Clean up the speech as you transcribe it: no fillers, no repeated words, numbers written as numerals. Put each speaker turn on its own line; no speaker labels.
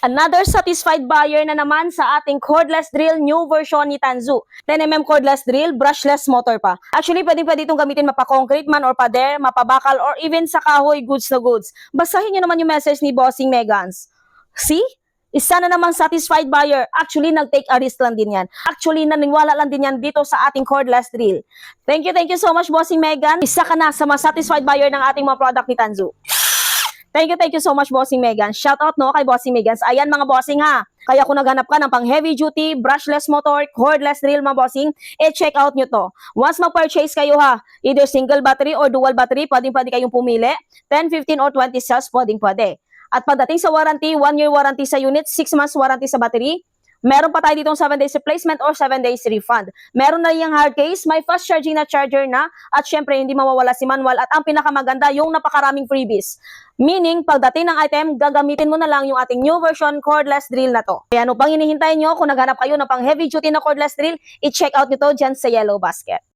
Another satisfied buyer na naman sa ating cordless drill new version ni Tanzu. 10mm cordless drill, brushless motor pa. Actually, pwede itong gamitin mapa-concrete man or pader, mapabakal or even sa kahoy, goods na goods. Basahin nyo naman yung message ni Bossing Megans. See? Isa na namang satisfied buyer. Actually, nag-take a risk lang din yan. Actually, naniwala lang din yan dito sa ating cordless drill. Thank you so much, Bossing Megan. Isa ka na sa mga satisfied buyer ng ating mga product ni Tanzu. Thank you so much, Bossing Megan. Shout out no kay Bossing Megans. Ayan mga bossing ha. Kaya kung naghanap ka ng pang heavy duty, brushless motor, cordless drill mga bossing, check out nyo to. Once mag-purchase kayo ha, either single battery or dual battery, pwede kayong pumili. 10, 15 or 20 cells, pwede. At pagdating sa warranty, 1 year warranty sa unit, 6 months warranty sa battery. Meron pa tayo ditong 7 days replacement or 7 days refund. Meron na yung hard case, may fast charging na charger na, at syempre hindi mawawala si manual, at ang pinakamaganda, yung napakaraming freebies. Meaning, pagdating ng item, gagamitin mo na lang yung ating new version cordless drill na to. Kaya ano pang hinihintay nyo, kung naghanap kayo ng pang heavy duty na cordless drill, i-check out nyo to dyan sa Yellow Basket.